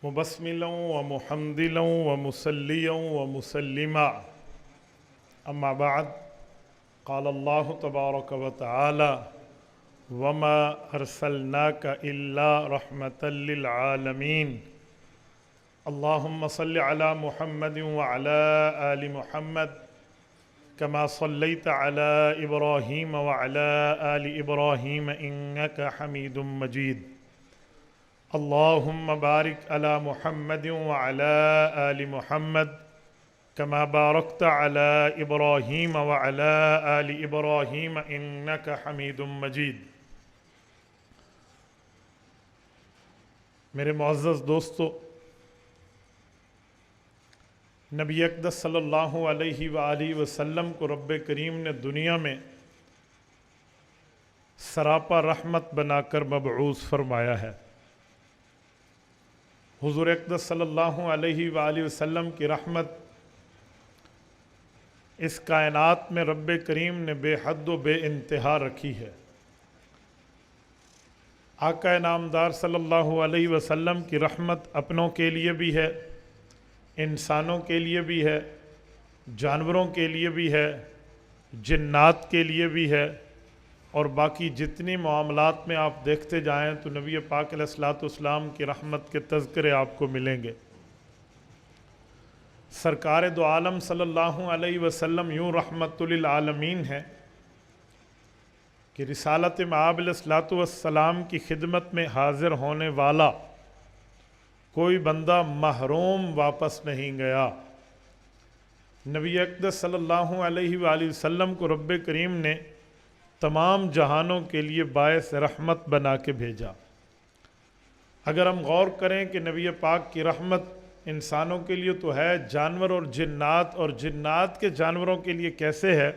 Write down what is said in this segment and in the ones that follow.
مبسملا ومحمدلا ومصليا ومسلما أما بعد قال الله تبارك وتعالى وما أرسلناك إلا رحمة للعالمين اللهم صل على محمد وعلى آل محمد كما صليت على إبراهيم وعلى آل إبراهيم إنك حميد مجيد اللهم بارك على محمد وعلى آل محمد كما باركت على إبراهيم وعلى آل إبراهيم إنك حميد مجيد میرے معزز دوستو، نبی اقدس صلی اللہ علیہ وآلہ وسلم کو رب کریم نے دنیا میں سراپا رحمت بنا کر مبعوث فرمایا ہے۔ حضور اقدس صلی اللہ علیہ وآلہ وسلم کی رحمت اس کائنات میں رب کریم نے بے حد و بے انتہا رکھی ہے۔ آقا نامدار صلی اللہ علیہ وسلم کی رحمت اپنوں کے لیے بھی ہے، انسانوں کے لیے بھی ہے، جانوروں کے لیے بھی ہے، جنات کے لیے بھی ہے، اور باقی جتنی معاملات میں آپ دیکھتے جائیں تو نبی پاک علیہ الصلوۃ والسلام کی رحمت کے تذکرے آپ کو ملیں گے۔ سرکار دو عالم صلی اللہ علیہ وسلم یوں رحمت للعالمین ہے کہ رسالت مآب علیہ الصلوۃ والسلام کی خدمت میں حاضر ہونے والا کوئی بندہ محروم واپس نہیں گیا۔ نبی اقدس صلی اللہ علیہ وآلہ وسلم کو رب کریم نے تمام جہانوں کے لیے باعث رحمت بنا کے بھیجا۔ اگر ہم غور کریں کہ نبی پاک کی رحمت انسانوں کے لیے تو ہے، جانور اور جنات کے جانوروں کے لیے کیسے ہے،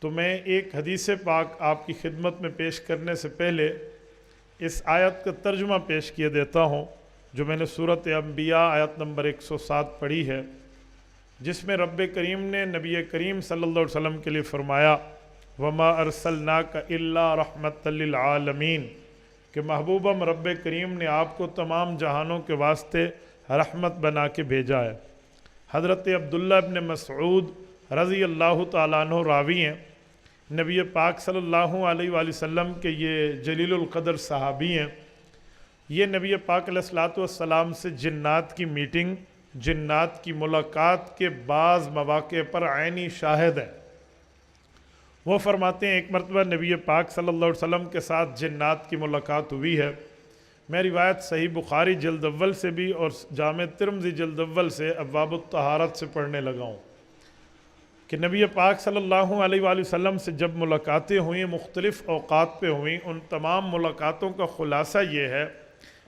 تو میں ایک حدیث پاک آپ کی خدمت میں پیش کرنے سے پہلے اس آیت کا ترجمہ پیش کیے دیتا ہوں جو میں نے سورۃ انبیاء آیت نمبر 107 پڑھی ہے، جس میں رب کریم نے نبی کریم صلی اللہ علیہ وسلم کے لیے فرمایا وَمَا أَرْسَلْنَاكَ إِلَّا رَحْمَةً لِلْعَالَمِينَ کہ محبوبم رب کریم نے آپ کو تمام جہانوں کے واسطے رحمت بنا کے بھیجا ہے۔ حضرت عبداللہ ابن مسعود رضی اللہ تعالیٰ عنہ راوی ہیں، نبی پاک صلی اللہ علیہ وآلہ وسلم کے یہ جلیل القدر صحابی ہیں۔ یہ نبی پاک علیہ الصلوۃ والسلام سے جنات کی میٹنگ، جنات کی ملاقات کے بعض مواقع پر عینی شاہد ہیں۔ وہ فرماتے ہیں ایک مرتبہ نبی پاک صلی اللہ علیہ وسلم کے ساتھ جنات کی ملاقات ہوئی ہے۔ میں روایت صحیح بخاری جلد اول سے بھی اور جامع ترمذی جلد اول سے ابواب الطہارت سے پڑھنے لگا ہوں کہ نبی پاک صلی اللہ علیہ وآلہ وسلم سے جب ملاقاتیں ہوئیں مختلف اوقات پہ ہوئیں، ان تمام ملاقاتوں کا خلاصہ یہ ہے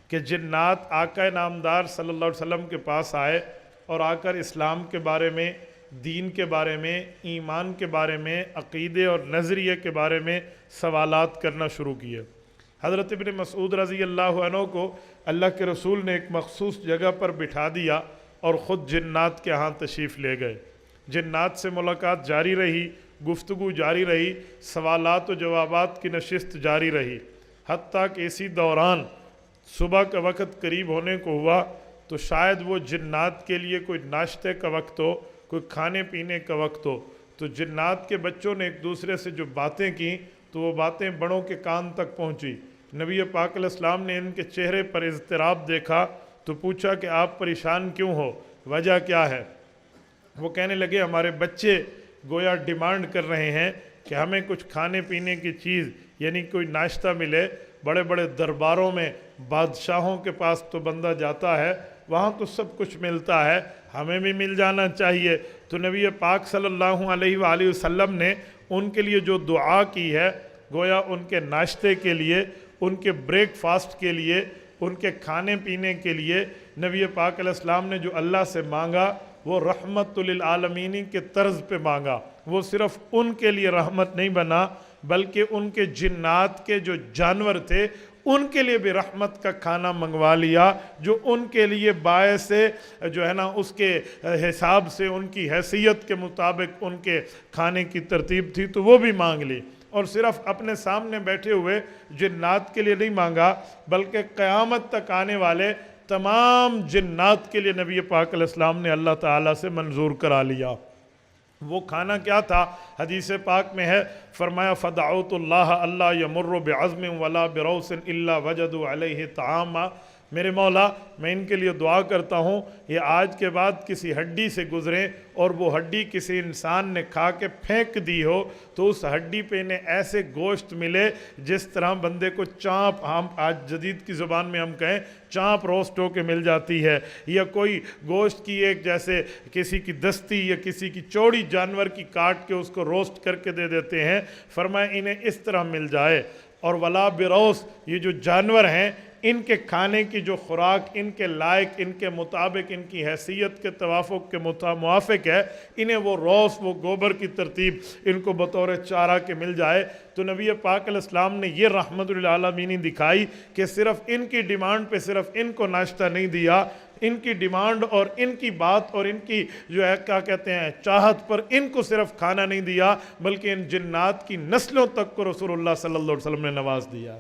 کہ جنات آقا نامدار صلی اللہ علیہ وسلم کے پاس آئے اور آ کر اسلام کے بارے میں، دین کے بارے میں، ایمان کے بارے میں، عقیدے اور نظریے کے بارے میں سوالات کرنا شروع کیے۔ حضرت ابن مسعود رضی اللہ عنہ کو اللہ کے رسول نے ایک مخصوص جگہ پر بٹھا دیا اور خود جنات کے ہاں تشریف لے گئے۔ جنات سے ملاقات جاری رہی، گفتگو جاری رہی، سوالات و جوابات کی نشست جاری رہی، حتیٰ کہ اسی دوران صبح کا وقت قریب ہونے کو ہوا تو شاید وہ جنات کے لیے کوئی ناشتے کا وقت ہو، کوئی کھانے پینے کا وقت ہو، تو جنات کے بچوں نے ایک دوسرے سے جو باتیں کیں تو وہ باتیں بڑوں کے کان تک پہنچی۔ نبی پاک علیہ السلام نے ان کے چہرے پر اضطراب دیکھا تو پوچھا کہ آپ پریشان کیوں ہو، وجہ کیا ہے؟ وہ کہنے لگے ہمارے بچے گویا ڈیمانڈ کر رہے ہیں کہ ہمیں کچھ کھانے پینے کی چیز یعنی کوئی ناشتہ ملے۔ بڑے بڑے درباروں میں بادشاہوں کے پاس تو بندہ جاتا ہے، وہاں تو سب کچھ ملتا ہے، ہمیں بھی مل جانا چاہیے۔ تو نبی پاک صلی اللہ علیہ وآلہ وسلم نے ان کے لیے جو دعا کی ہے، گویا ان کے ناشتے کے لیے، ان کے بریک فاسٹ کے لیے، ان کے کھانے پینے کے لیے نبی پاک علیہ السلام نے جو اللہ سے مانگا وہ رحمت للعالمین کے طرز پہ مانگا۔ وہ صرف ان کے لیے رحمت نہیں بنا بلکہ ان کے جنات کے جو جانور تھے ان کے لیے بھی رحمت کا کھانا منگوا لیا، جو ان کے لیے باعث جو ہے نا اس کے حساب سے ان کی حیثیت کے مطابق ان کے کھانے کی ترتیب تھی تو وہ بھی مانگ لی۔ اور صرف اپنے سامنے بیٹھے ہوئے جنات کے لیے نہیں مانگا بلکہ قیامت تک آنے والے تمام جنات کے لیے نبی پاک علیہ السلام نے اللہ تعالیٰ سے منظور کرا لیا۔ وہ کھانا کیا تھا؟ حدیث پاک میں ہے، فرمایا فدعوت اللہ اللہ یمر بعظم ولا بروس الا وجدوا علیہ طعاما، میرے مولا میں ان کے لیے دعا کرتا ہوں یہ آج کے بعد کسی ہڈی سے گزریں اور وہ ہڈی کسی انسان نے کھا کے پھینک دی ہو تو اس ہڈی پہ انہیں ایسے گوشت ملے جس طرح بندے کو چانپ، ہم آج جدید کی زبان میں ہم کہیں چانپ روسٹ ہو کے مل جاتی ہے، یا کوئی گوشت کی ایک جیسے کسی کی دستی یا کسی کی چوڑی جانور کی کاٹ کے اس کو روسٹ کر کے دے دیتے ہیں، فرمایا انہیں اس طرح مل جائے۔ اور ولا بروس، یہ جو جانور ہیں ان کے کھانے کی جو خوراک ان کے لائق، ان کے مطابق، ان کی حیثیت کے توافق کے موافق ہے، انہیں وہ روس، وہ گوبر کی ترتیب ان کو بطور چارہ کے مل جائے۔ تو نبی پاک علیہ السلام نے یہ رحمت للعالمین دکھائی کہ صرف ان کی ڈیمانڈ پہ صرف ان کو ناشتہ نہیں دیا، ان کی ڈیمانڈ اور ان کی بات اور ان کی جو ہے کیا کہتے ہیں چاہت پر ان کو صرف کھانا نہیں دیا بلکہ ان جنات کی نسلوں تک کو رسول اللہ صلی اللہ علیہ وسلم نے نواز دیا۔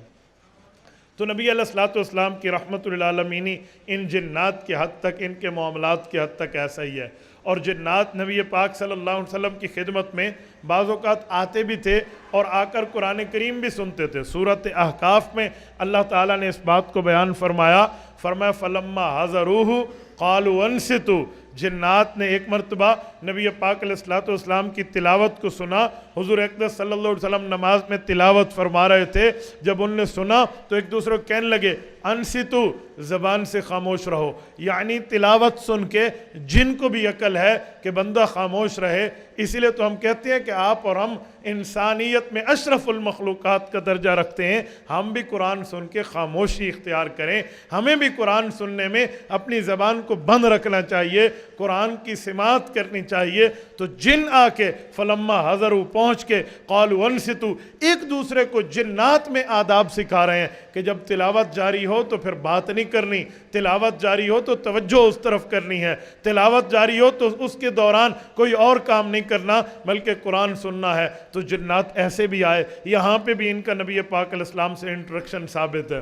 تو نبی علیہ الصلوۃ والسلام کی رحمت للعالمین ان جنات کے حد تک، ان کے معاملات کے حد تک ایسا ہی ہے۔ اور جنات نبی پاک صلی اللہ علیہ وسلم کی خدمت میں بعض اوقات آتے بھی تھے اور آ کر قرآن کریم بھی سنتے تھے۔ سورۃ احقاف میں اللہ تعالیٰ نے اس بات کو بیان فرمایا، فلما حضروہ قالوا انصتوا، جنات نے ایک مرتبہ نبی پاک علیہ الصلوۃ والسلام کی تلاوت کو سنا، حضور اقدس صلی اللہ علیہ وسلم نماز میں تلاوت فرما رہے تھے، جب انہوں نے سنا تو ایک دوسرے کو کہنے لگے انصتوا، زبان سے خاموش رہو، یعنی تلاوت سن کے جن کو بھی عقل ہے کہ بندہ خاموش رہے۔ اسی لیے تو ہم کہتے ہیں کہ آپ اور ہم انسانیت میں اشرف المخلوقات کا درجہ رکھتے ہیں، ہم بھی قرآن سن کے خاموشی اختیار کریں، ہمیں بھی قرآن سننے میں اپنی زبان کو بند رکھنا چاہیے، قرآن کی سماعت کرنی چاہیے۔ تو جن آ کے فلما حضروا پہنچ کے قالوا انصتوا، ایک دوسرے کو جنات میں آداب سکھا رہے ہیں کہ جب تلاوت جاری ہو تو پھر بات نہیں کرنی، تلاوت جاری ہو تو توجہ اس طرف کرنی ہے، تلاوت جاری ہو تو اس کے دوران کوئی اور کام نہیں کرنا بلکہ قرآن سننا ہے۔ تو جنات ایسے بھی آئے، یہاں پہ بھی ان کا نبی پاک علیہ السلام سے انٹریکشن ثابت ہے۔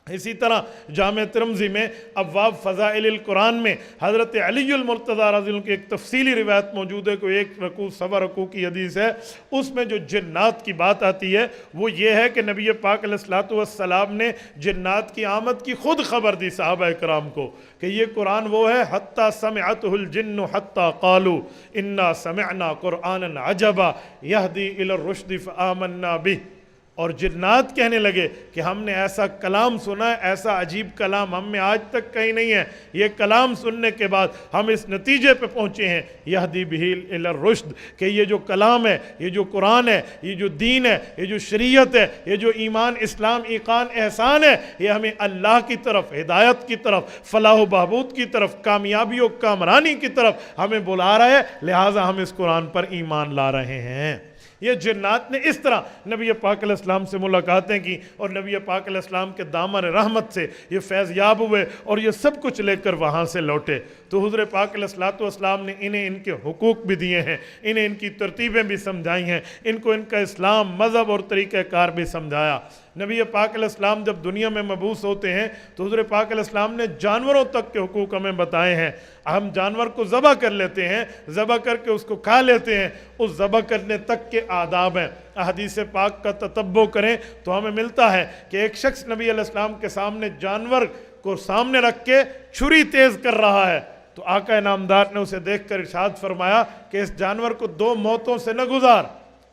اسی طرح جامع ترمذی میں ابواب فضائل القرآن میں حضرت علی المرتضیٰ رضی اللہ عنہ کی ایک تفصیلی روایت موجود ہے، کوئی 1 رکوع سوا رکوع کی حدیث ہے، اس میں جو جنات کی بات آتی ہے وہ یہ ہے کہ نبی پاک علیہ الصلوۃ والسلام نے جنات کی آمد کی خود خبر دی صحابہ کرام کو کہ یہ قرآن وہ ہے حتی سمعتہ الجن حتی قالوا انا سمعنا قرآنا عجبا یہدی الی الرشد فآمنا بہ، اور جنات کہنے لگے کہ ہم نے ایسا کلام سنا ہے، ایسا عجیب کلام ہم میں آج تک کہیں نہیں ہے، یہ کلام سننے کے بعد ہم اس نتیجے پہ پہنچے ہیں یہدی بہ الی الرشد، کہ یہ جو کلام ہے، یہ جو قرآن ہے، یہ جو دین ہے، یہ جو شریعت ہے، یہ جو ایمان اسلام ایقان احسان ہے، یہ ہمیں اللہ کی طرف، ہدایت کی طرف، فلاح و بہبود کی طرف، کامیابی و کامرانی کی طرف ہمیں بلا رہا ہے، لہٰذا ہم اس قرآن پر ایمان لا رہے ہیں۔ یہ جنات نے اس طرح نبی پاک علیہ السلام سے ملاقاتیں کی اور نبی پاک علیہ السلام کے دامن رحمت سے یہ فیض یاب ہوئے اور یہ سب کچھ لے کر وہاں سے لوٹے۔ تو حضور پاک علیہ السلام نے انہیں ان کے حقوق بھی دیے ہیں، انہیں ان کی ترتیبیں بھی سمجھائی ہیں، ان کو ان کا اسلام، مذہب اور طریقہ کار بھی سمجھایا۔ نبی پاک علیہ السلام جب دنیا میں مبعوث ہوتے ہیں تو حضور پاک علیہ السلام نے جانوروں تک کے حقوق ہمیں بتائے ہیں۔ ہم جانور کو ذبح کر لیتے ہیں، ذبح کر کے اس کو کھا لیتے ہیں، اس ذبح کرنے تک کے آداب ہیں۔ احادیث پاک کا تتبع کریں تو ہمیں ملتا ہے کہ ایک شخص نبی علیہ السلام کے سامنے جانور کو سامنے رکھ کے چھری تیز کر رہا ہے، تو آقا انعامدار نے اسے دیکھ کر ارشاد فرمایا کہ اس جانور کو 2 موتوں سے نہ گزار۔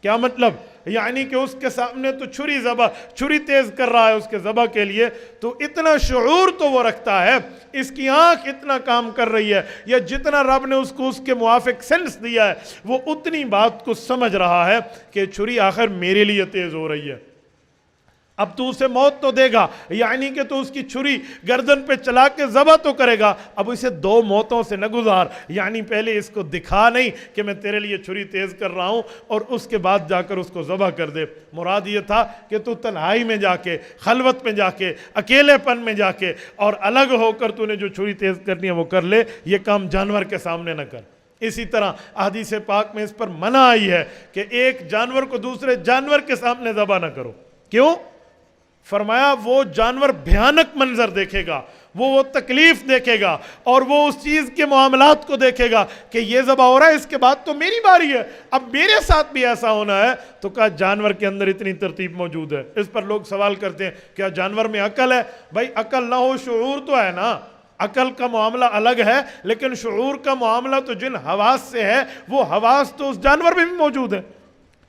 کیا مطلب؟ یعنی کہ اس کے سامنے تو چھری تیز کر رہا ہے اس کے ذبح کے لیے، تو اتنا شعور تو وہ رکھتا ہے، اس کی آنکھ اتنا کام کر رہی ہے، یا جتنا رب نے اس کو اس کے موافق سینس دیا ہے وہ اتنی بات کو سمجھ رہا ہے کہ چھری آخر میرے لیے تیز ہو رہی ہے، اب تو اسے موت تو دے گا، یعنی کہ تو اس کی چھری گردن پہ چلا کے ذبح تو کرے گا، اب اسے 2 موتوں سے نہ گزار، یعنی پہلے اس کو دکھا نہیں کہ میں تیرے لیے چھری تیز کر رہا ہوں اور اس کے بعد جا کر اس کو ذبح کر دے۔ مراد یہ تھا کہ تو تنہائی میں جا کے، خلوت میں جا کے، اکیلے پن میں جا کے اور الگ ہو کر تو نے جو چھری تیز کرنی ہے وہ کر لے، یہ کام جانور کے سامنے نہ کر۔ اسی طرح احادیث پاک میں اس پر منع آئی ہے کہ ایک جانور کو دوسرے جانور کے سامنے ذبح نہ کرو۔ کیوں؟ فرمایا وہ جانور بھیانک منظر دیکھے گا، وہ تکلیف دیکھے گا اور وہ اس چیز کے معاملات کو دیکھے گا کہ یہ ذبح ہو رہا ہے، اس کے بعد تو میری باری ہے، اب میرے ساتھ بھی ایسا ہونا ہے۔ تو کہا جانور کے اندر اتنی ترتیب موجود ہے۔ اس پر لوگ سوال کرتے ہیں کیا جانور میں عقل ہے؟ بھائی عقل نہ ہو شعور تو ہے نا، عقل کا معاملہ الگ ہے، لیکن شعور کا معاملہ تو جن حواس سے ہے وہ حواس تو اس جانور میں بھی موجود ہے۔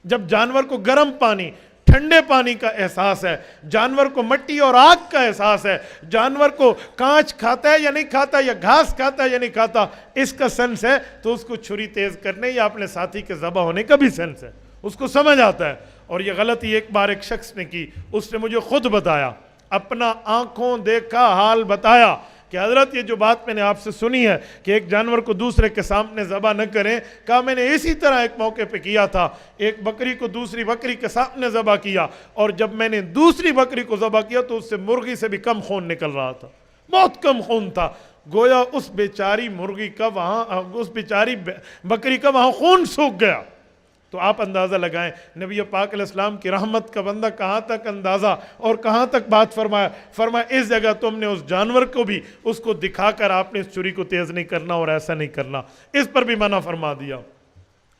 جب جانور کو گرم پانی، ٹھنڈے پانی کا احساس ہے، جانور کو مٹی اور آگ کا احساس ہے، جانور کو کانچ کھاتا ہے یا نہیں کھاتا، یا گھاس کھاتا ہے یا نہیں کھاتا، اس کا سینس ہے، تو اس کو چھری تیز کرنے یا اپنے ساتھی کے ذبح ہونے کا بھی سینس ہے، اس کو سمجھ آتا ہے۔ اور یہ غلطی ایک بار ایک شخص نے کی، اس نے مجھے خود بتایا، اپنا آنکھوں دیکھا حال بتایا کہ حضرت یہ جو بات میں نے آپ سے سنی ہے کہ ایک جانور کو دوسرے کے سامنے ذبح نہ کریں، کہا میں نے اسی طرح ایک موقع پہ کیا تھا، ایک بکری کو دوسری بکری کے سامنے ذبح کیا، اور جب میں نے دوسری بکری کو ذبح کیا تو اس سے مرغی سے بھی کم خون نکل رہا تھا، بہت کم خون تھا، گویا اس بیچاری مرغی کا وہاں، اس بیچاری بکری کا وہاں خون سوکھ گیا۔ تو آپ اندازہ لگائیں نبی پاک علیہ السلام کی رحمت کا بندہ کہاں تک اندازہ اور کہاں تک بات فرمایا اس جگہ تم نے اس جانور کو بھی اس کو دکھا کر آپ نے اس چھری کو تیز نہیں کرنا اور ایسا نہیں کرنا، اس پر بھی منع فرما دیا۔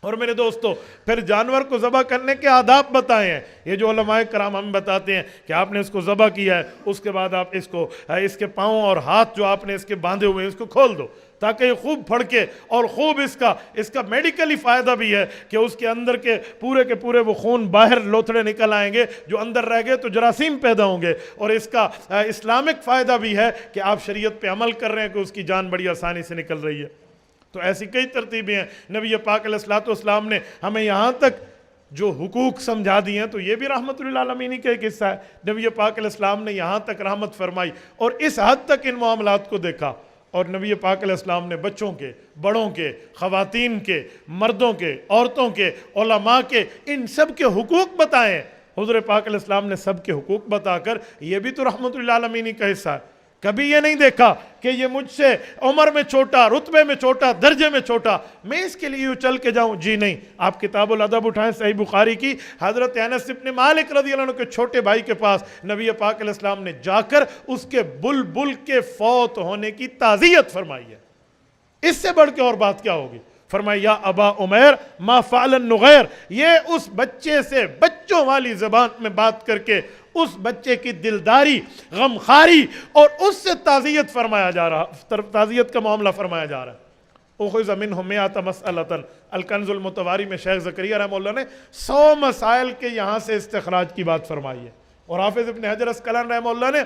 اور میرے دوستو پھر جانور کو ذبح کرنے کے آداب بتائے ہیں، یہ جو علماء کرام ہم بتاتے ہیں کہ آپ نے اس کو ذبح کیا ہے، اس کے بعد آپ اس کے پاؤں اور ہاتھ جو آپ نے اس کے باندھے ہوئے اس کو کھول دو تاکہ یہ خوب پھڑکے، اور خوب اس کا میڈیکلی فائدہ بھی ہے کہ اس کے اندر کے پورے وہ خون باہر لوتھڑے نکل آئیں گے، جو اندر رہ گئے تو جراثیم پیدا ہوں گے، اور اس کا اسلامک فائدہ بھی ہے کہ آپ شریعت پہ عمل کر رہے ہیں کہ اس کی جان بڑی آسانی سے نکل رہی ہے۔ تو ایسی کئی ترتیبیں ہیں، نبی پاک علیہ السلام نے ہمیں یہاں تک جو حقوق سمجھا دی ہیں، تو یہ بھی رحمت للعالمین کا ایک حصہ ہے۔ نبی پاک علیہ السلام نے یہاں تک رحمت فرمائی اور اس حد تک ان معاملات کو دیکھا، اور نبی پاک علیہ السلام نے بچوں کے، بڑوں کے، خواتین کے، مردوں کے، عورتوں کے، علماء کے، ان سب کے حقوق بتائے۔ حضور پاک علیہ السلام نے سب کے حقوق بتا کر، یہ بھی تو رحمت للعالمین کا حصہ ہے۔ کبھی یہ نہیں دیکھا کہ یہ مجھ سے عمر میں چھوٹا، رتبے میں چھوٹا، درجے میں چھوٹا، میں اس کے لیے یوں چل کے جاؤں، جی نہیں۔ آپ کتاب الادب اٹھائیں صحیح بخاری کی، حضرت انس بن مالک رضی اللہ عنہ کے چھوٹے بھائی کے پاس نبی پاک علیہ السلام نے جا کر اس کے بلبل کے فوت ہونے کی تعزیت فرمائی ہے۔ اس سے بڑھ کے اور بات کیا ہوگی؟ فرمایا یا ابا عمیر ما فعل النغیر، یہ اس بچے سے بچوں والی زبان میں بات کر کے اس بچے کی دلداری، غمخاری اور اس سے تعزیت فرمایا جا رہا، تعزیت کا معاملہ فرمایا جا رہا ہے۔ اخذ منہ مئۃ مسئلۃ، الکنز المتواری میں شیخ زکریا رحمہ اللہ نے 100 مسائل کے یہاں سے استخراج کی بات فرمائی ہے، اور حافظ ابن حجر اسقلانی رحمہ اللہ نے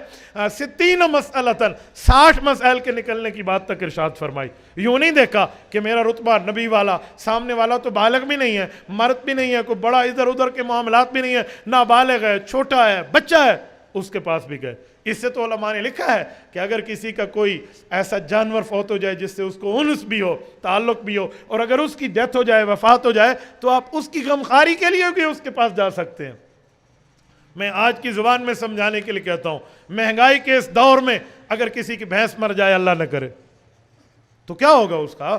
60 مسئلۃ، 60 مسائل کے نکلنے کی بات تک ارشاد فرمائی۔ یوں نہیں دیکھا کہ میرا رتبہ نبی والا، سامنے والا تو بالغ بھی نہیں ہے، مرد بھی نہیں ہے، کوئی بڑا ادھر ادھر کے معاملات بھی نہیں ہے، نابالغ ہے، چھوٹا ہے، بچہ ہے، اس کے پاس بھی گئے۔ اس سے تو علماء نے لکھا ہے کہ اگر کسی کا کوئی ایسا جانور فوت ہو جائے جس سے اس کو انس بھی ہو، تعلق بھی ہو، اور اگر اس کی ڈیتھ ہو جائے، وفات ہو جائے، تو آپ اس کی غمخاری کے لیے بھی اس کے پاس جا سکتے ہیں۔ میں آج کی زبان میں سمجھانے کے لیے کہتا ہوں، مہنگائی کے اس دور میں اگر کسی کی بھینس مر جائے، اللہ نہ کرے، تو کیا ہوگا؟ اس کا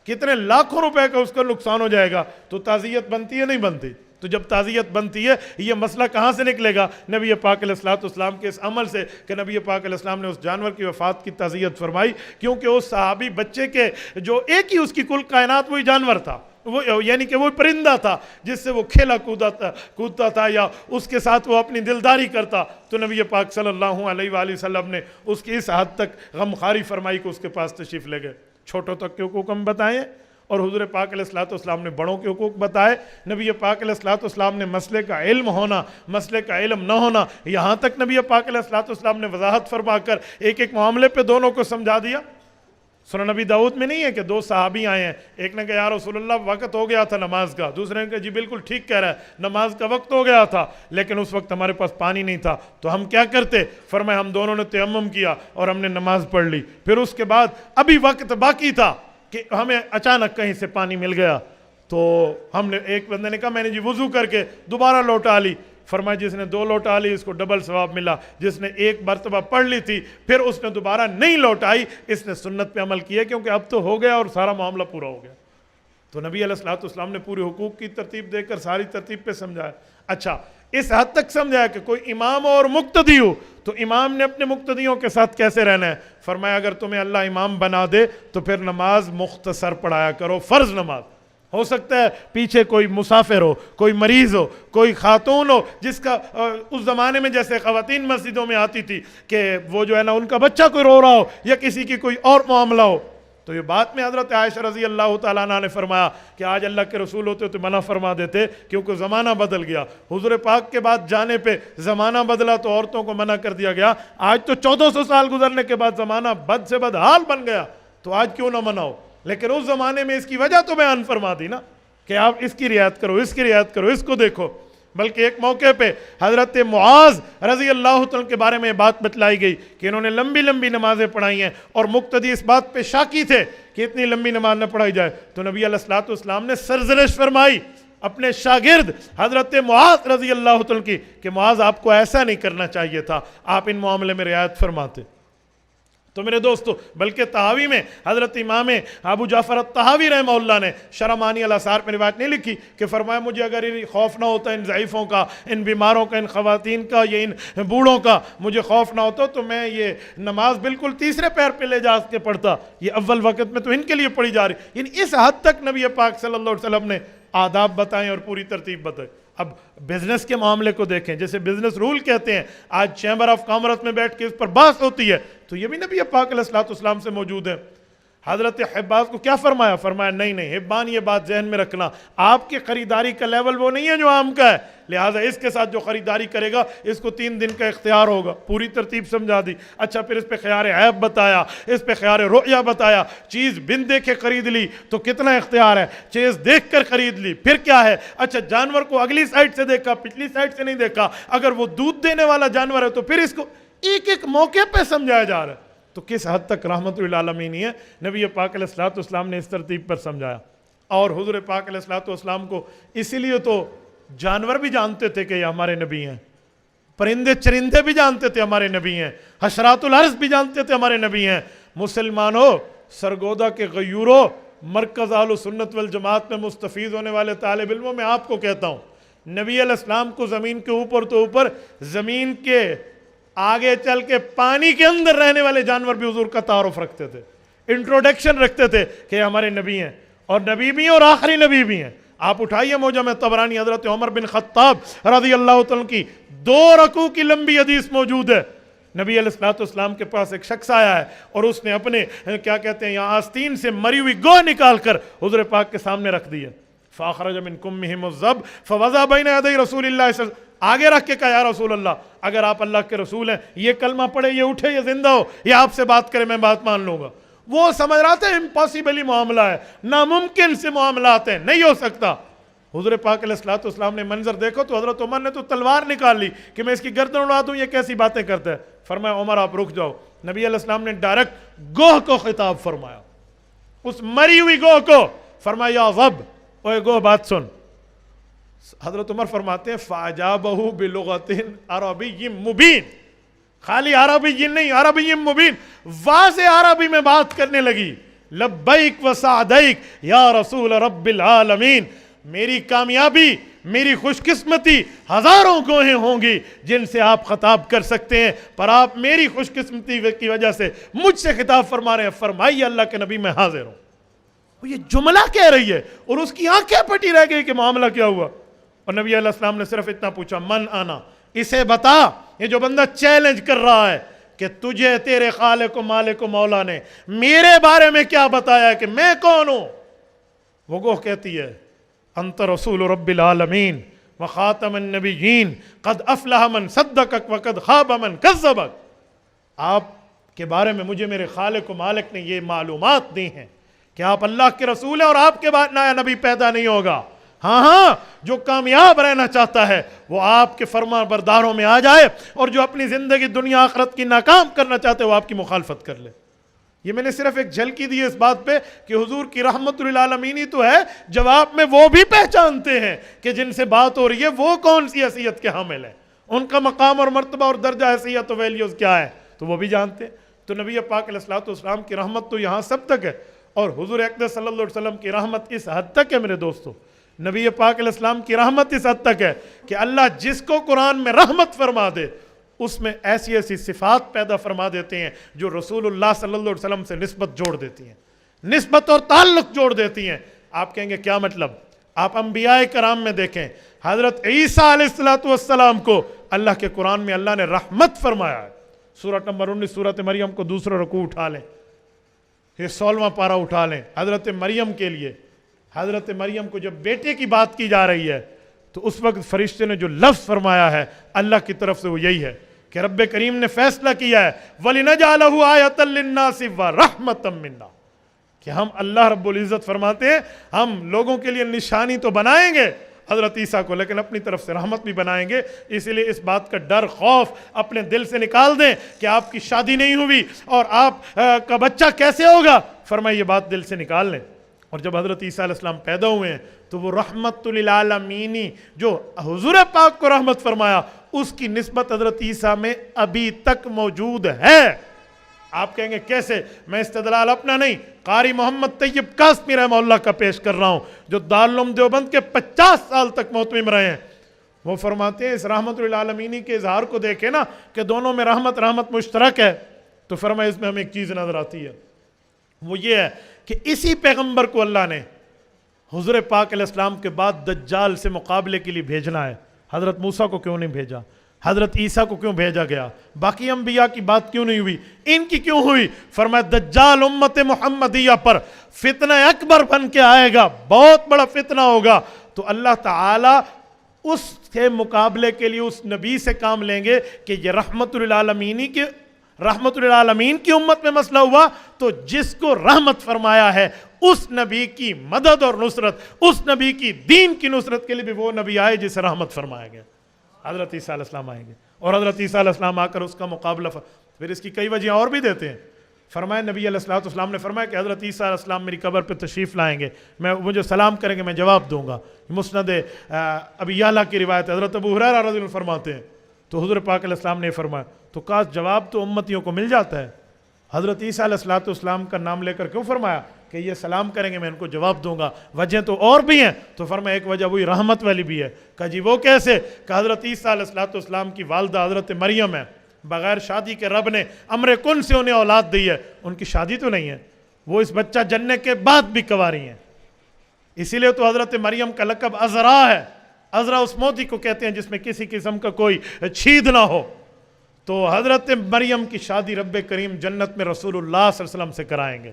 کتنے لاکھوں روپے کا اس کا نقصان ہو جائے گا۔ تو تعزیت بنتی ہے نہیں بنتی؟ تو جب تعزیت بنتی ہے، یہ مسئلہ کہاں سے نکلے گا؟ نبی پاک علیہ السلام کے اس عمل سے کہ نبی پاک علیہ السلام نے اس جانور کی وفات کی تعزیت فرمائی، کیونکہ اس صحابی بچے کے جو ایک ہی اس کی کل کائنات وہی جانور تھا، وہ یعنی کہ وہ پرندہ تھا جس سے وہ کھیلا کودتا تھا یا اس کے ساتھ وہ اپنی دلداری کرتا، تو نبی پاک صلی اللہ علیہ وآلہ وسلم نے اس کی اس حد تک غمخاری فرمائی کہ اس کے پاس تشریف لے گئے۔ چھوٹوں تک کے حقوق ہم بتائیں، اور حضور پاک علیہ السلام نے بڑوں کے حقوق بتائے۔ نبی پاک علیہ السلام نے مسئلے کا علم ہونا، مسئلے کا علم نہ ہونا، یہاں تک نبی پاک علیہ السلام نے وضاحت فرما کر ایک ایک معاملے پہ دونوں کو سمجھا دیا۔ سنن نبی داؤد میں نہیں ہے کہ 2 صحابی آئے ہیں، ایک نے کہا یا رسول اللہ وقت ہو گیا تھا نماز کا، دوسرے نے کہا جی بالکل ٹھیک کہہ رہا ہے، نماز کا وقت ہو گیا تھا لیکن اس وقت ہمارے پاس پانی نہیں تھا، تو ہم کیا کرتے؟ فرمایا ہم دونوں نے تیمم کیا اور ہم نے نماز پڑھ لی، پھر اس کے بعد ابھی وقت باقی تھا کہ ہمیں اچانک کہیں سے پانی مل گیا، تو ہم نے، ایک بندے نے کہا میں نے جی وضو کر کے دوبارہ لوٹا لی، فرمایا جس نے 2 لوٹا لی اس کو ڈبل ثواب ملا، جس نے 1 مرتبہ پڑھ لی تھی پھر اس نے دوبارہ نہیں لوٹائی، اس نے سنت پہ عمل کیا کیونکہ اب تو ہو گیا اور سارا معاملہ پورا ہو گیا۔ تو نبی علیہ السلام نے پورے حقوق کی ترتیب دے کر ساری ترتیب پہ سمجھایا۔ اچھا اس حد تک سمجھایا کہ کوئی امام اور مقتدی ہو تو امام نے اپنے مقتدیوں کے ساتھ کیسے رہنا ہے. فرمایا اگر تمہیں اللہ امام بنا دے تو پھر نماز مختصر پڑھایا کرو, فرض نماز. ہو سکتا ہے پیچھے کوئی مسافر ہو, کوئی مریض ہو, کوئی خاتون ہو جس کا اس زمانے میں جیسے خواتین مسجدوں میں آتی تھی کہ وہ جو ہے نا ان کا بچہ کوئی رو رہا ہو یا کسی کی کوئی اور معاملہ ہو, تو یہ بات میں حضرت عائشہ رضی اللہ تعالیٰ عنہ نے فرمایا کہ آج اللہ کے رسول ہوتے تو منع فرما دیتے کیونکہ زمانہ بدل گیا. حضور پاک کے بعد جانے پہ زمانہ بدلا تو عورتوں کو منع کر دیا گیا. آج تو 1400 سال گزرنے کے بعد زمانہ بد سے بد حال بن گیا تو آج کیوں نہ مناؤ, لیکن اس زمانے میں اس کی وجہ تو بیان فرما دی نا کہ آپ اس کی رعایت کرو, اس کی رعایت کرو, اس کو دیکھو. بلکہ ایک موقع پہ حضرت معاذ رضی اللہ تعالیٰ کے بارے میں بات بتلائی گئی کہ انہوں نے لمبی لمبی نمازیں پڑھائی ہیں اور مقتدی اس بات پہ شاکی تھے کہ اتنی لمبی نماز نہ پڑھائی جائے. تو نبی علیہ الصلوۃ والسلام نے سرزنش فرمائی اپنے شاگرد حضرت معاذ رضی اللہ تعالیٰ کی کہ معاذ آپ کو ایسا نہیں کرنا چاہیے تھا, آپ ان معاملے میں رعایت فرماتے. تو میرے دوستو بلکہ تحاوی میں حضرت امام ابو جعفر الطحاوی رحمہ اللہ نے شرح معانی الاثار میں روایت نہیں لکھی کہ فرمایا مجھے اگر خوف نہ ہوتا ان ضعیفوں کا, ان بیماروں کا, ان خواتین کا یا ان بوڑھوں کا مجھے خوف نہ ہوتا تو میں یہ نماز بالکل تیسرے پیر پہ لے جا کے پڑھتا, یہ اول وقت میں تو ان کے لیے پڑھی جا رہی. یعنی اس حد تک نبی پاک صلی اللہ علیہ وسلم نے آداب بتائیں اور پوری ترتیب بتائی. اب بزنس کے معاملے کو دیکھیں, جیسے بزنس رول کہتے ہیں, آج چیمبر آف کامرس میں بیٹھ کے اس پر بحث ہوتی ہے, تو یہ بھی نبی پاک علیہ الصلوۃ والسلام سے موجود ہے. حضرت حباز کو کیا فرمایا؟ فرمایا نہیں نہیں حبان یہ بات ذہن میں رکھنا, آپ کی خریداری کا لیول وہ نہیں ہے جو عام کا ہے, لہٰذا اس کے ساتھ جو خریداری کرے گا اس کو 3 دن کا اختیار ہوگا. پوری ترتیب سمجھا دی. اچھا پھر اس پہ خیار عیب بتایا, اس پہ خیار رؤیا بتایا. چیز بن دیکھے خرید لی تو کتنا اختیار ہے, چیز دیکھ کر خرید لی پھر کیا ہے. اچھا جانور کو اگلی سائڈ سے دیکھا, پچھلی سائڈ سے نہیں دیکھا, اگر وہ دودھ دینے والا جانور ہے تو پھر اس کو ایک ایک موقع پہ سمجھایا جا رہا ہے. تو کس حد تک رحمت للعالمین ہے, نبی پاک علیہ الصلوۃ والسلام نے اس ترتیب پر سمجھایا. اور حضور پاک علیہ الصلوۃ والسلام کو اسی لیے تو جانور بھی جانتے تھے کہ یہ ہمارے نبی ہیں, پرندے چرندے بھی جانتے تھے ہمارے نبی ہیں, حشرات الارض بھی جانتے تھے ہمارے نبی ہیں. مسلمانوں, سرگودا کے غیوروں, مرکز اہل سنت والجماعت میں مستفید ہونے والے طالب علموں, میں آپ کو کہتا ہوں نبی علیہ السلام کو زمین کے اوپر تو اوپر, زمین کے آگے چل کے پانی کے اندر رہنے والے جانور بھی حضور کا تعارف رکھتے تھے, انٹروڈکشن رکھتے تھے کہ ہمارے نبی ہیں, اور نبی بھی ہیں اور آخری نبی بھی ہیں. آپ اٹھائیے موجم طبرانی, حضرت عمر بن خطاب رضی اللہ تعالیٰ کی 2 رکوع کی لمبی حدیث موجود ہے. نبی علیہ الصلوۃ والسلام کے پاس ایک شخص آیا ہے اور اس نے اپنے کیا کہتے ہیں یہاں آستین سے مری ہوئی گوہ نکال کر حضور پاک کے سامنے رکھ دی ہے. فاخرج من کمہم الذب فوضع بین یدی رسول اللہ صلی اللہ علیہ وسلم, آگے رکھ کے کہا یا رسول اللہ اگر آپ اللہ کے رسول ہیں, یہ کلمہ پڑھے, یہ اٹھے, یہ زندہ ہو, یہ آپ سے بات کرے, میں بات مان لوں گا. وہ سمجھ رہا تھا امپاسبل معاملہ ہے, ناممکن سے معاملات ہیں, نہیں ہو سکتا. حضور پاک علیہ الصلوۃ والسلام نے منظر دیکھو تو حضرت عمر نے تو تلوار نکال لی کہ میں اس کی گردن اڑا دوں, یہ کیسی باتیں کرتا ہے. فرمایا عمر آپ رک جاؤ. نبی علیہ السلام نے ڈائریکٹ گوہ کو خطاب فرمایا, اس مری ہوئی گوہ کو. فرمایا یا ضب, اوے گوہ بات سن. حضرت عمر فرماتے ہیں فَأَجَابَهُ بِلُغَةٍ عَرَبِيٍّ مُبِينٍ, خالی عربی نہیں, عربی مبین, واضح عربی میں بات کرنے لگی. لبیک و سعدیک یا رسول رب العالمین, میری کامیابی, میری خوش قسمتی, ہزاروں گوہیں ہوں گی جن سے آپ خطاب کر سکتے ہیں, پر آپ میری خوش قسمتی کی وجہ سے مجھ سے خطاب فرما رہے ہیں. فرمائیے اللہ کے نبی میں حاضر ہوں. وہ یہ جملہ کہہ رہی ہے اور اس کی آنکھیں پھٹی رہ گئی کہ معاملہ کیا ہوا. اور نبی علیہ السلام نے صرف اتنا پوچھا من آنا, اسے بتا. یہ جو بندہ چیلنج کر رہا ہے کہ تجھے تیرے خالق و مالک و مولا نے میرے بارے میں کیا بتایا ہے کہ میں کون ہوں, وہ گوہ کہتی ہے انت رسول رب العالمین و خاتم النبیین قد افلح من صدقک و قد خاب من کذبک. آپ کے بارے میں مجھے میرے خالق و مالک نے یہ معلومات دی ہیں کہ آپ اللہ کے رسول ہیں اور آپ کے بعد نیا نبی پیدا نہیں ہوگا. ہاں جو کامیاب رہنا چاہتا ہے وہ آپ کے فرما برداروں میں آ جائے, اور جو اپنی زندگی دنیا آخرت کی ناکام کرنا چاہتے ہیں وہ آپ کی مخالفت کر لے. یہ میں نے صرف ایک جھلکی دی اس بات پہ کہ حضور کی رحمت للعالمین ہی تو ہے جواب میں وہ بھی پہچانتے ہیں کہ جن سے بات ہو رہی ہے وہ کون سی حیثیت کے حامل ہیں, ان کا مقام اور مرتبہ اور درجہ حیثیت و ویلیوز کیا ہے, تو وہ بھی جانتے ہیں. تو نبی پاک علیہ الصلوۃ والسلام کی رحمت تو یہاں سب تک ہے, اور حضور اقدس صلی اللہ علیہ وسلم کی رحمت اس حد تک ہے میرے دوستو نبی پاک علیہ السلام کی رحمت اس حد تک ہے کہ اللہ جس کو قرآن میں رحمت فرما دے اس میں ایسی ایسی صفات پیدا فرما دیتے ہیں جو رسول اللہ صلی اللہ علیہ وسلم سے نسبت جوڑ دیتی ہیں، نسبت اور تعلق جوڑ دیتی ہیں۔ آپ کہیں گے کیا مطلب؟ آپ انبیاء کرام میں دیکھیں، حضرت عیسیٰ علیہ السلام کو اللہ کے قرآن میں اللہ نے رحمت فرمایا ہے۔ سورۃ نمبر 19 سورۃ مریم کو دوسرا رکوع اٹھا لیں، یہ 16واں پارہ اٹھا لیں، حضرت مریم کے لیے، حضرت مریم کو جب بیٹے کی بات کی جا رہی ہے تو اس وقت فرشتے نے جو لفظ فرمایا ہے اللہ کی طرف سے وہ یہی ہے کہ رب کریم نے فیصلہ کیا ہے وَلِنَجْعَلَهُ آیَةً لِلنَّاسِ وَرَحْمَةً مِنَّا، کہ ہم اللہ رب العزت فرماتے ہیں ہم لوگوں کے لیے نشانی تو بنائیں گے حضرت عیسیٰ کو، لیکن اپنی طرف سے رحمت بھی بنائیں گے۔ اس لیے اس بات کا ڈر خوف اپنے دل سے نکال دیں کہ آپ کی شادی نہیں ہوئی اور آپ کا بچہ کیسے ہوگا، فرمائے یہ بات دل سے نکال لیں۔ اور جب حضرت عیسیٰ علیہ السلام پیدا ہوئے ہیں تو وہ رحمت للعالمین جو حضور پاک کو رحمت فرمایا اس کی نسبت حضرت عیسیٰ میں ابھی تک موجود ہے۔ آپ کہیں گے کیسے؟ میں استدلال اپنا نہیں، قاری محمد طیب قاسمی رحمہ اللہ کا پیش کر رہا ہوں جو دارالعلوم دیوبند کے 50 سال تک محتمم رہے ہیں۔ وہ فرماتے ہیں اس رحمت للعالمین کے اظہار کو دیکھیں نا کہ دونوں میں رحمت مشترک ہے، تو فرمایا اس میں ہمیں ایک چیز نظر آتی ہے، وہ یہ ہے کہ اسی پیغمبر کو اللہ نے حضور پاک علیہ السلام کے بعد دجال سے مقابلے کے لیے بھیجنا ہے۔ حضرت موسیٰ کو کیوں نہیں بھیجا؟ حضرت عیسیٰ کو کیوں بھیجا گیا؟ باقی انبیاء کی بات کیوں نہیں ہوئی؟ ان کی کیوں ہوئی؟ فرمایا دجال امت محمدیہ پر فتنہ اکبر بن کے آئے گا، بہت بڑا فتنہ ہوگا، تو اللہ تعالیٰ اس کے مقابلے کے لیے اس نبی سے کام لیں گے کہ یہ رحمت للعالمین کی امت میں مسئلہ ہوا تو جس کو رحمت فرمایا ہے اس نبی کی مدد اور نصرت، اس نبی کی دین کی نصرت کے لیے بھی وہ نبی آئے جسے رحمت فرمایا گیا، حضرت عیسیٰ علیہ السلام آئیں گے۔ اور حضرت عیسیٰ علیہ السلام آ کر اس کا مقابلہ پھر اس کی کئی وجہ اور بھی دیتے ہیں۔ فرمایا نبی علیہ السلام نے فرمایا کہ حضرت عیسیٰ علیہ السلام میری قبر پہ تشریف لائیں گے، مجھے سلام کریں گے، میں جواب دوں گا۔ مسند ابی یعلا کی روایت حضرت ابو ہریرہ رضی اللہ عنہ فرماتے ہیں تو حضور پاک علیہ السلام نے فرمایا تو کاش جواب تو امتیوں کو مل جاتا ہے، حضرت عیسیٰ علیہ السلام کا نام لے کر کیوں فرمایا کہ یہ سلام کریں گے میں ان کو جواب دوں گا؟ وجہ تو اور بھی ہیں، تو فرمایا ایک وجہ وہی رحمت والی بھی ہے۔ کہا جی وہ کیسے؟ کہ حضرت عیسیٰ علیہ السلام کی والدہ حضرت مریم ہے، بغیر شادی کے رب نے امر کن سے انہیں اولاد دی ہے، ان کی شادی تو نہیں ہے، وہ اس بچہ جننے کے بعد بھی کنواری ہیں، اسی لیے تو حضرت مریم کا لقب عذرا ہے۔ عذرا اس موتی کو کہتے ہیں جس میں کسی قسم کا کوئی چھید نہ ہو، تو حضرت مریم کی شادی رب کریم جنت میں رسول اللہ صلی اللہ علیہ وسلم سے کرائیں گے۔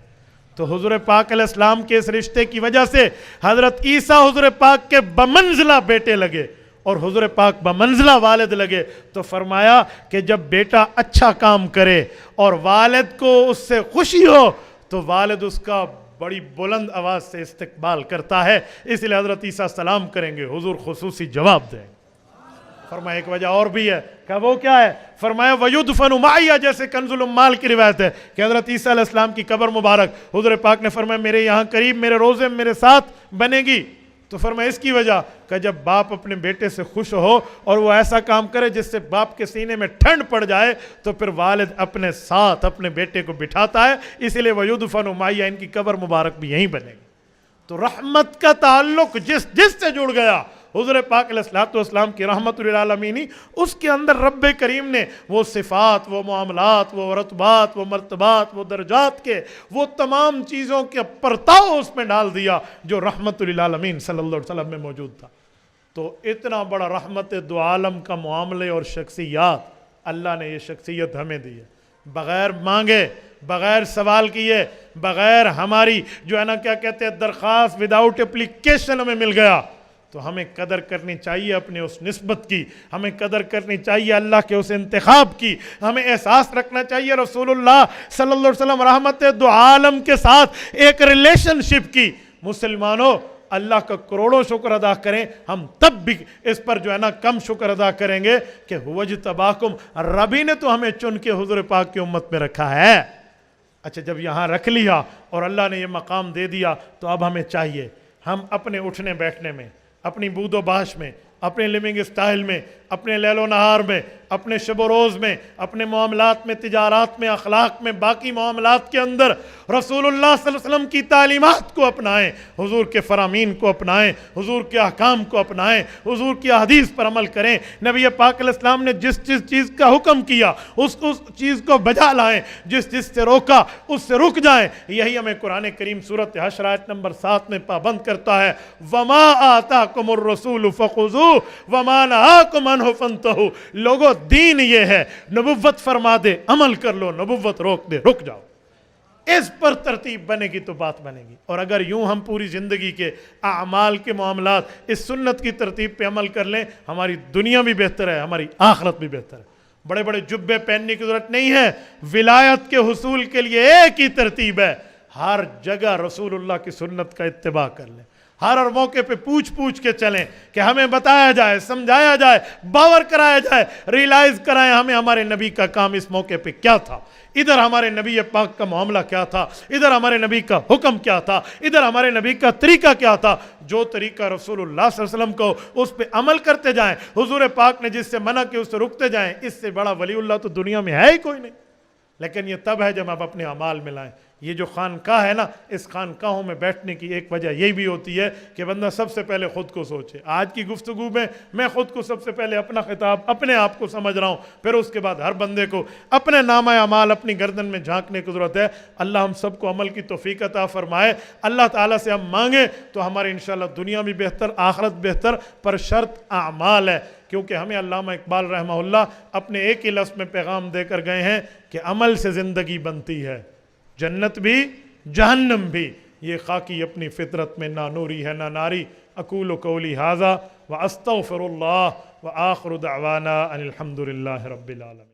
تو حضور پاک علیہ السلام کے اس رشتے کی وجہ سے حضرت عیسیٰ حضور پاک کے بمنزلہ بیٹے لگے اور حضور پاک بمنزلہ والد لگے۔ تو فرمایا کہ جب بیٹا اچھا کام کرے اور والد کو اس سے خوشی ہو تو والد اس کا بڑی بلند آواز سے استقبال کرتا ہے، اس لیے حضرت عیسیٰ سلام کریں گے، حضور خصوصی جواب دیں گے۔ فرمایا ایک وجہ اور بھی ہے، کہ وہ کیا ہے؟ فرمایا وَيُدْفَنُ مَعِيَ، جیسے کنز العمال کی روایت ہے کہ حضرت عیسیٰ علیہ السلام کی قبر مبارک حضور پاک نے فرمایا میرے یہاں قریب میرے روزے میں میرے ساتھ بنے گی۔ تو فرمایا اس کی وجہ کہ جب باپ اپنے بیٹے سے خوش ہو اور وہ ایسا کام کرے جس سے باپ کے سینے میں ٹھنڈ پڑ جائے تو پھر والد اپنے ساتھ اپنے بیٹے کو بٹھاتا ہے، اس لیے وَيُدْفَنُ مَعِيَ، ان کی قبر مبارک بھی یہیں بنے گی۔ تو رحمت کا تعلق جس سے جڑ گیا حضور پاک علیہ السلام کی رحمت للعالمین، اس کے اندر رب کریم نے وہ صفات، وہ معاملات، وہ رتبات، وہ مرتبات، وہ درجات کے وہ تمام چیزوں کے پرتاؤ اس میں ڈال دیا جو رحمت للعالمین صلی اللہ علیہ وسلم میں موجود تھا۔ تو اتنا بڑا رحمت دو عالم کا معاملے اور شخصیات اللہ نے یہ شخصیت ہمیں دی ہے، بغیر مانگے، بغیر سوال کیے، بغیر ہماری جو ہے نا کیا کہتے ہیں درخواست، وداؤٹ اپلیکیشن ہمیں مل گیا۔ تو ہمیں قدر کرنی چاہیے اپنے اس نسبت کی، ہمیں قدر کرنی چاہیے اللہ کے اس انتخاب کی، ہمیں احساس رکھنا چاہیے رسول اللہ صلی اللہ علیہ وسلم رحمت دو عالم کے ساتھ ایک ریلیشن شپ کی۔ مسلمانوں اللہ کا کروڑوں شکر ادا کریں، ہم تب بھی اس پر جو ہے نا کم شکر ادا کریں گے کہ هو اجتباکم، ربی نے تو ہمیں چن کے حضور پاک کی امت میں رکھا ہے۔ اچھا جب یہاں رکھ لیا اور اللہ نے یہ مقام دے دیا تو اب ہمیں چاہیے ہم اپنے اٹھنے بیٹھنے میں، اپنی بود و باش میں، اپنے لیونگ اسٹائل میں، اپنے لیل و نہار میں، اپنے شب و روز میں، اپنے معاملات میں، تجارات میں، اخلاق میں، باقی معاملات کے اندر رسول اللہ صلی اللہ علیہ وسلم کی تعلیمات کو اپنائیں، حضور کے فرامین کو اپنائیں، حضور کے احکام کو اپنائیں، حضور کی احادیث پر عمل کریں۔ نبی پاک علیہ السلام نے جس چیز کا حکم کیا اس چیز کو بجا لائیں، جس سے روکا اس سے رک جائیں۔ یہی ہمیں قرآن کریم سورۃ حشر آیت نمبر 7 میں پابند کرتا ہے، وَمَا آتَاكُمُ الرَّسُولُ فَخُذُوهُ وَمَا نَهَاكُمْ عَنْهُ فَانْتَهُوا۔ لوگو دین یہ ہے، نبوت فرما دے عمل کر لو، نبوت روک دے رک جاؤ۔ اس پر ترتیب بنے گی تو بات بنے گی۔ اور اگر یوں ہم پوری زندگی کے اعمال کے معاملات اس سنت کی ترتیب پہ عمل کر لیں، ہماری دنیا بھی بہتر ہے، ہماری آخرت بھی بہتر ہے۔ بڑے بڑے جبے پہننے کی ضرورت نہیں ہے، ولایت کے حصول کے لیے ایک ہی ترتیب ہے، ہر جگہ رسول اللہ کی سنت کا اتباع کر لیں، ہر موقع پہ پوچھ کے چلیں کہ ہمیں بتایا جائے، سمجھایا جائے، باور کرایا جائے، ریلائز کرائیں ہمیں ہمارے نبی کا کام اس موقع پہ کیا تھا، ادھر ہمارے نبی پاک کا معاملہ کیا تھا، ادھر ہمارے نبی کا حکم کیا تھا، ادھر ہمارے نبی کا طریقہ کیا تھا۔ جو طریقہ رسول اللہ صلی اللہ علیہ وسلم کو اس پہ عمل کرتے جائیں، حضور پاک نے جس سے منع کیا اس سے رکتے جائیں، اس سے بڑا ولی اللہ تو دنیا میں ہے ہی کوئی نہیں۔ لیکن یہ تب ہے جب آپ اپنے اعمال میں لائیں۔ یہ جو خانقاہ ہے نا، اس خانقاہوں میں بیٹھنے کی ایک وجہ یہی بھی ہوتی ہے کہ بندہ سب سے پہلے خود کو سوچے۔ آج کی گفتگو میں میں خود کو سب سے پہلے اپنا خطاب، اپنے آپ کو سمجھ رہا ہوں، پھر اس کے بعد ہر بندے کو اپنے نامہ اعمال اپنی گردن میں جھانکنے کی ضرورت ہے۔ اللہ ہم سب کو عمل کی توفیق عطا فرمائے۔ اللہ تعالیٰ سے ہم مانگیں تو ہمارے انشاءاللہ دنیا بھی بہتر، آخرت بہتر، پر شرط اعمال ہے۔ کیونکہ ہمیں علامہ اقبال رحمہ اللہ اپنے ایک ہی لفظ میں پیغام دے کر گئے ہیں کہ عمل سے زندگی بنتی ہے، جنت بھی جہنم بھی۔ یہ خاکی اپنی فطرت میں نہ نوری ہے نہ ناری۔ اقول قولی ھذا واستغفر اللہ وآخر دعوانا ان الحمد للہ رب العالمین۔